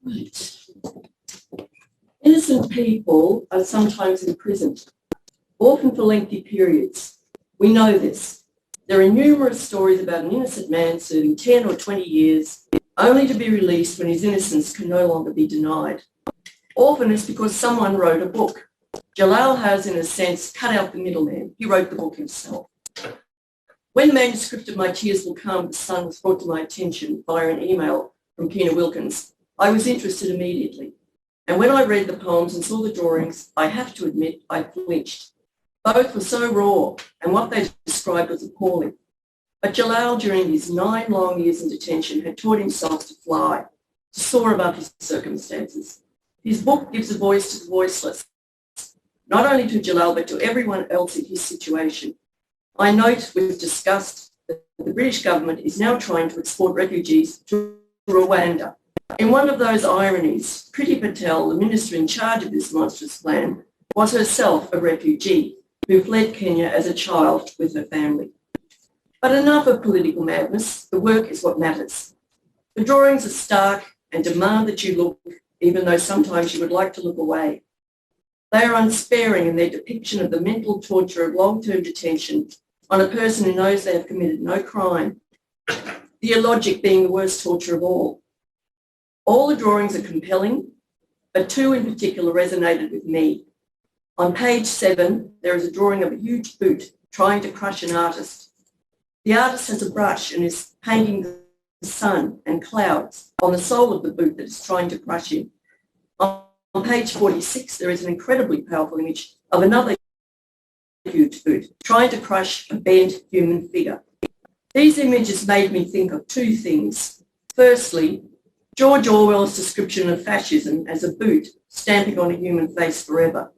Right. Innocent people are sometimes imprisoned, often for lengthy periods. We know this. There are numerous stories about an innocent man serving 10 or 20 years, only to be released when his innocence can no longer be denied. Often it's because someone wrote a book. Jalal has, in a sense, cut out the middleman. He wrote the book himself. When the manuscript of My Tears Will Calm the Sun was brought to my attention via an email from Kina Wilkins, I was interested immediately. And when I read the poems and saw the drawings, I have to admit I flinched. Both were so raw, and what they described was appalling. But Jalal, during his 9 long years in detention, had taught himself to fly, to soar above his circumstances. His book gives a voice to the voiceless, not only to Jalal, but to everyone else in his situation. I note with disgust that the British government is now trying to export refugees to Rwanda. In one of those ironies, Priti Patel, the minister in charge of this monstrous plan, was herself a refugee who fled Kenya as a child with her family. But enough of political madness. The work is what matters. The drawings are stark and demand that you look, even though sometimes you would like to look away. They are unsparing in their depiction of the mental torture of long-term detention on a person who knows they have committed no crime, the illogic being the worst torture of all. All the drawings are compelling, but 2 in particular resonated with me. On page 7, there is a drawing of a huge boot trying to crush an artist. The artist has a brush and is painting the sun and clouds on the sole of the boot that is trying to crush him. On page 46, there is an incredibly powerful image of another huge boot trying to crush a bent human figure. These images made me think of 2 things. Firstly, George Orwell's description of fascism as a boot stamping on a human face forever.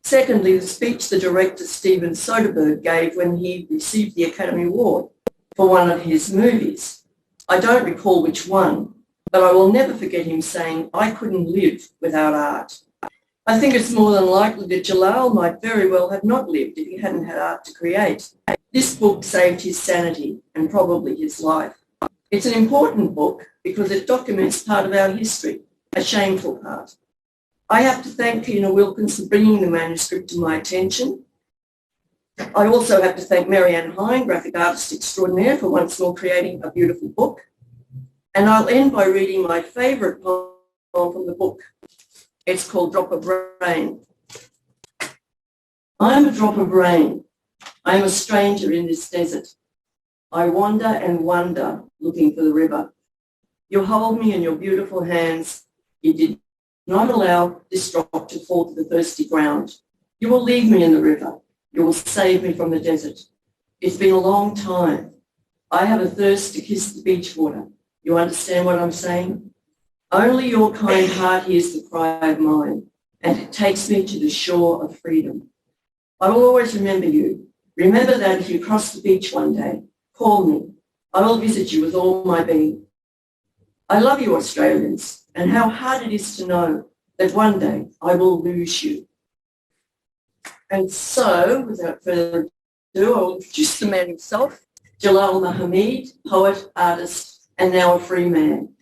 Secondly, the speech the director Steven Soderbergh gave when he received the Academy Award for one of his movies. I don't recall which one, but I will never forget him saying, "I couldn't live without art." I think it's more than likely that Jalal might very well have not lived if he hadn't had art to create. This book saved his sanity and probably his life. It's an important book because it documents part of our history, a shameful part. I have to thank Kina Wilkins for bringing the manuscript to my attention. I also have to thank Marianne Hine, graphic artist extraordinaire, for once more creating a beautiful book. And I'll end by reading my favourite poem from the book. It's called Drop of Rain. I'm a drop of rain. I'm a stranger in this desert. I wander and wonder looking for the river. You hold me in your beautiful hands. You did not allow this drop to fall to the thirsty ground. You will leave me in the river. You will save me from the desert. It's been a long time. I have a thirst to kiss the beach water. You understand what I'm saying? Only your kind heart hears the cry of mine, and it takes me to the shore of freedom. I will always remember you. Remember that if you cross the beach one day, call me. I will visit you with all my being. I love you, Australians, and how hard it is to know that one day I will lose you. And so, without further ado, I will introduce the man himself, Jalal Mahamede, poet, artist, and now a free man.